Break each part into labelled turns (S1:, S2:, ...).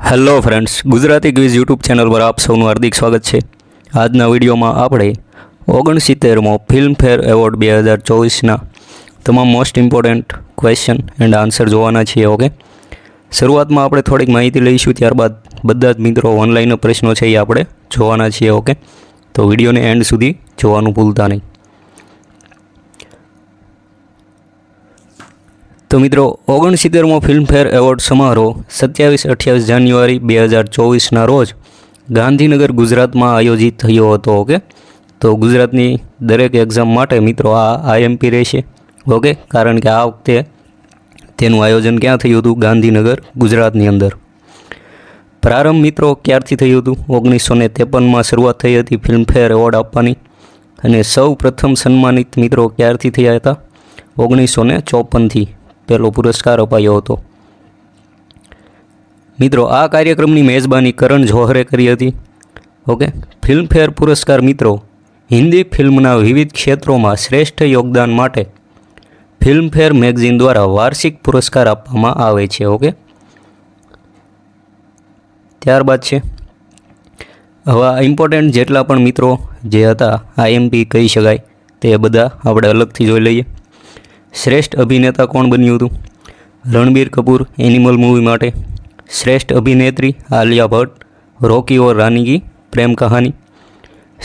S1: Hello friends, Gujarati quiz YouTube channel પર આપ સૌનું હાર્દિક સ્વાગત છે। આજના વિડીયોમાં આપણે 69મો ફિલ્મફેર એવોર્ડ 2024ના તમામ most important question and answer જોવાના છીએ। ઓકે, શરૂઆતમાં આપણે થોડીક માહિતી લઈશું, ત્યારબાદ બધા જ મિત્રો ઓનલાઈન પ્રશ્નો છે એ આપણે જોવાના છીએ। ઓકે, તો વિડીયોને એન્ડ સુધી જોવાનું ભૂલતા નહીં। તો મિત્રો, 69મો ફિલ્મફેર એવોર્ડ સમારોહ 27-28 જાન્યુઆરી 2024ના રોજ ગાંધીનગર ગુજરાતમાં આયોજિત થયો હતો। ઓકે, તો ગુજરાતની દરેક એક્ઝામ માટે મિત્રો આ આઈએમપી રહેશે। ઓકે, કારણ કે આ વખતે તેનું આયોજન ક્યાં થયું હતું? ગાંધીનગર ગુજરાતની અંદર। પ્રારંભ મિત્રો ક્યારથી થયું હતું? 1953માં શરૂઆત થઈ હતી ફિલ્મફેર એવોર્ડ આપવાની, અને સૌ પ્રથમ સન્માનિત મિત્રો ક્યારથી થયા હતા? 1954થી પહેલો પુરસ્કાર અપાયો હતો। મિત્રો, આ કાર્યક્રમની મેજબાની કરણ જોહરે કરી હતી। ઓકે, ફિલ્મફેર પુરસ્કાર મિત્રો હિન્દી ફિલ્મના વિવિધ ક્ષેત્રોમાં શ્રેષ્ઠ યોગદાન માટે ફિલ્મફેર મેગઝીન દ્વારા વાર્ષિક પુરસ્કાર આપવામાં આવે છે। ઓકે, ત્યારબાદ છે હવે ઇમ્પોર્ટન્ટ જેટલા પણ મિત્રો જે હતા આઈએમપી કહી શકાય તે બધા આપણે અલગથી જોઈ લઈએ। શ્રેષ્ઠ અભિનેતા કોણ બન્યું હતું? રણબીર કપૂર એનિમલ મૂવી માટે। શ્રેષ્ઠ અભિનેત્રી આલિયા ભટ્ટ રોકી ઓર રાની કી પ્રેમ કહાની।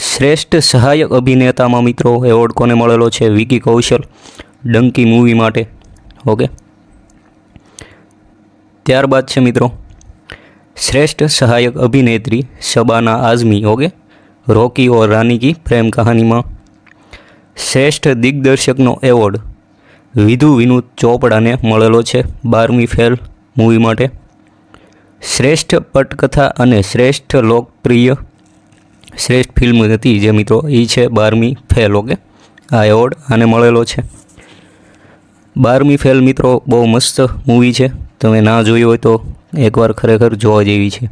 S1: શ્રેષ્ઠ સહાયક અભિનેતામાં મિત્રો એવોર્ડ કોને મળેલો છે? વિકી કૌશલ ડંકી મૂવી માટે। ઓકે, ત્યારબાદ છે મિત્રો શ્રેષ્ઠ સહાયક અભિનેત્રી શબાના આઝમી। ઓકે, રોકી ઓર રાની કી પ્રેમ કહાનીમાં। શ્રેષ્ઠ દિગ્દર્શકનો એવોર્ડ વિધુ વિનોદ ચોપડાને મળેલો છે 12મી ફેલ મૂવી માટે। શ્રેષ્ઠ પટકથા અને શ્રેષ્ઠ લોકપ્રિય શ્રેષ્ઠ ફિલ્મ હતી જે મિત્રો એ છે 12મી ફેલ। ઓકે, આ એવોર્ડ આને મળેલો છે। 12મી ફેલ મિત્રો બહુ મસ્ત મૂવી છે, તમે ના જોઈ હોય તો એકવાર ખરેખર જોવા જેવી છે।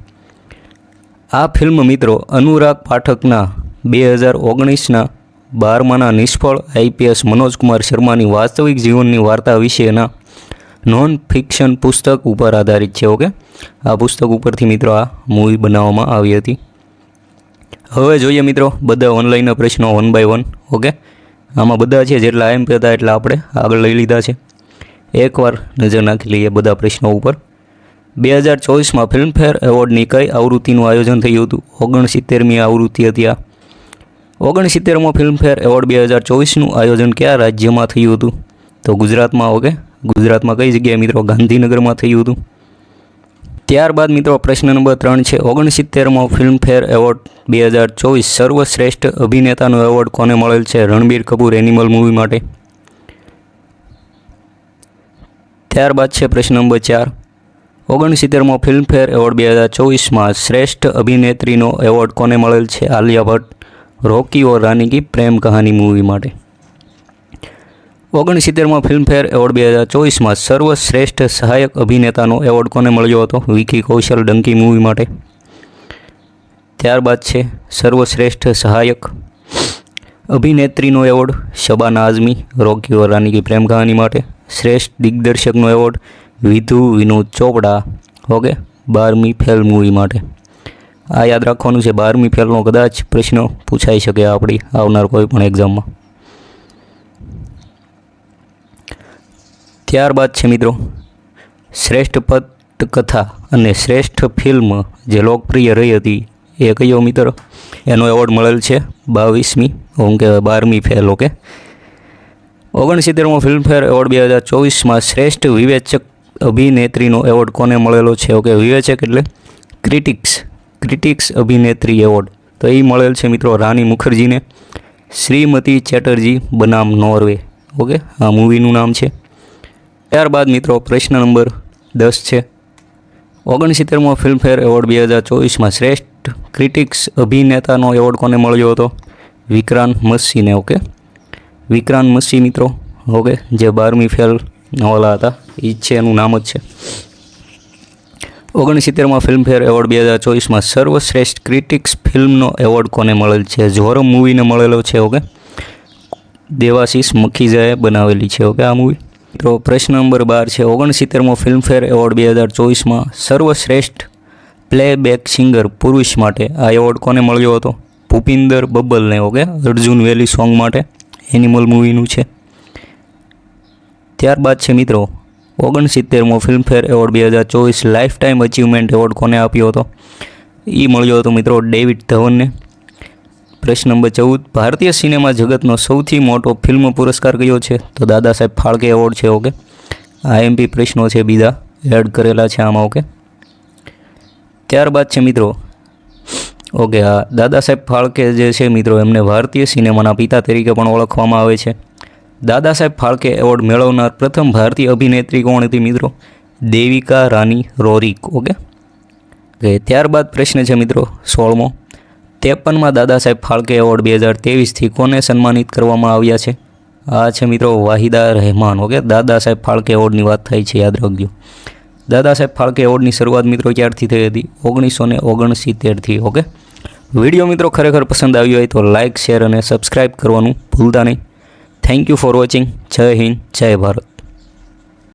S1: આ ફિલ્મ મિત્રો અનુરાગ પાઠકના 2019ના 12માના નિષ્ફળ આઈપીએસ મનોજકુમાર શર્માની વાસ્તવિક જીવનની વાર્તા વિશેના નોન ફિક્શન પુસ્તક ઉપર આધારિત છે। ઓકે, આ પુસ્તક ઉપરથી મિત્રો આ મૂવી બનાવવામાં આવી હતી। હવે જોઈએ મિત્રો બધા ઓનલાઈનના પ્રશ્નો 1 by 1। ઓકે, આમાં બધા છે જેટલા આઈએમપી હતા એટલા આપણે આગળ લઈ લીધા છે। એકવાર નજર નાખી લઈએ બધા પ્રશ્નો ઉપર। 2024માં ફિલ્મફેર એવોર્ડની કઈ આવૃત્તિનું આયોજન થયું હતું? 69મી આવૃત્તિ હતી આ। 69મો ફિલ્મફેર એવોર્ડ 2024નું આયોજન કયા રાજ્યમાં થયું હતું? તો ગુજરાતમાં। ઓકે, ગુજરાતમાં કઈ જગ્યાએ મિત્રો? ગાંધીનગરમાં થયું હતું। ત્યારબાદ મિત્રો પ્રશ્ન નંબર 3 છે 69મો ફિલ્મફેર એવોર્ડ 2024 સર્વશ્રેષ્ઠ અભિનેતાનો એવોર્ડ કોને મળેલ છે? રણબીર કપૂર એનિમલ મૂવી માટે। ત્યારબાદ છે પ્રશ્ન નંબર 4 69મો ફિલ્મફેર એવોર્ડ 2024માં શ્રેષ્ઠ અભિનેત્રીનો એવોર્ડ કોને મળેલ છે? આલિયા ભટ્ટ રોકી ઓર રાની કી પ્રેમ કહાની મૂવી માટે। 69મો ફિલ્મફેર એવોર્ડ 2024માં સર્વશ્રેષ્ઠ સહાયક અભિનેતાનો એવોર્ડ કોને મળ્યો હતો? વિકી કૌશલ ડંકી મૂવી માટે। ત્યારબાદ છે સર્વશ્રેષ્ઠ સહાયક અભિનેત્રીનો એવોર્ડ શબાના આઝમી રોકી ઓર રાની કી પ્રેમ કહાની માટે। શ્રેષ્ઠ દિગ્દર્શકનો એવોર્ડ વિધુ વિનોદ ચોપડા। ઓકે, 12મી ફેલ મૂવી માટે। આ યાદ રાખવાનું છે, 12મી ફેલનો કદાચ પ્રશ્ન પૂછાઈ શકે આપણી આવનાર કોઈ પણ એક્ઝામમાં। ત્યારબાદ છે મિત્રો શ્રેષ્ઠ પટકથા અને શ્રેષ્ઠ ફિલ્મ જે લોકપ્રિય રહી હતી એ કયો મિત્ર? એનો એવોર્ડ મળેલ છે 22મી 12મી ફેલ। ઓકે, 69મો ફિલ્મફેર એવોર્ડ 2024માં શ્રેષ્ઠ વિવેચક અભિનેત્રીનો એવોર્ડ કોને મળેલો છે? ઓકે, વિવેચક એટલે ક્રિટિક્સ અભિનેત્રી એવોર્ડ, તો એ મળેલ છે મિત્રો રાની મુખર્જીને। શ્રીમતી ચેટર્જી બનામ નોર્વે। ઓકે, આ મૂવીનું નામ છે। ત્યારબાદ મિત્રો પ્રશ્ન નંબર 10 છે 69મો ફિલ્મફેર એવોર્ડ 2024માં શ્રેષ્ઠ ક્રિટિક્સ અભિનેતાનો એવોર્ડ કોને મળ્યો હતો? વિક્રાંત મસ્સીને। ઓકે, વિક્રાંત મસ્સી મિત્રો ઓકે જે 12મી ફેલ નોવાલા હતા એ જ છે, એનું નામ જ છે। 69મા ફિલ્મફેર એવોર્ડ 2024માં સર્વશ્રેષ્ઠ ક્રિટિક્સ ફિલ્મનો એવોર્ડ કોને મળેલ છે? જોરમ મૂવીને મળેલો છે। ઓકે, દેવાશીષ મખીજાએ બનાવેલી છે। ઓકે, આ મૂવી મિત્રો પ્રશ્ન નંબર 12 છે 69મો ફિલ્મફેર એવોર્ડ 2024માં સર્વશ્રેષ્ઠ પ્લેબેક સિંગર પુરુષ માટે આ એવોર્ડ કોને મળ્યો હતો? ભૂપિન્દર બબ્બલને. ઓકે, અર્જુન વેલી સોંગ માટે, એનિમલ મૂવીનું છે. ત્યારબાદ છે મિત્રો 69મો Filmfare award 2024 lifetime achievement award કોને આપ્યો હતો? એ મળ્યો હતો મિત્રો ડેવિડ ધવનને. પ્રશ્ન નંબર 14, ભારતીય સિનેમા જગતનો સૌથી મોટો ફિલ્મ પુરસ્કાર કયો છે? તો દાદા સાહેબ ફાળકે એવોર્ડ છે. ઓકે, IMP પ્રશ્નો છે બીજા એડ કરેલા છે આમાં. ઓકે, ત્યારબાદ છે મિત્રો ઓકે, હા, દાદા સાહેબ ફાળકે જે છે મિત્રો એમને ભારતીય સિનેમાના પિતા તરીકે પણ ઓળખવામાં આવે છે. દાદા સાહેબ ફાળકે એવોર્ડ મેળવનાર પ્રથમ ભારતીય અભિનેત્રી કોણ હતી મિત્રો? દેવિકા રાની રોરિક. ઓકે, ત્યારબાદ પ્રશ્ન છે મિત્રો 16મો, 53માં દાદા સાહેબ ફાળકે એવોર્ડ 2023થી કોને સન્માનિત કરવામાં આવ્યા છે? આ છે મિત્રો વાહિદા રહેમાન. ઓકે, દાદા સાહેબ ફાળકે એવોર્ડની વાત થઈ છે, યાદ રાખજો. દાદા સાહેબ ફાળકે એવોર્ડની શરૂઆત મિત્રો ક્યારથી થઈ હતી? 1969થી. ઓકે, વિડીયો મિત્રો ખરેખર પસંદ આવ્યો હોય તો લાઇક, શેર અને સબસ્ક્રાઈબ કરવાનું ભૂલતા નહીં. Thank you for watching. જય હિન્દ, જય ભારત.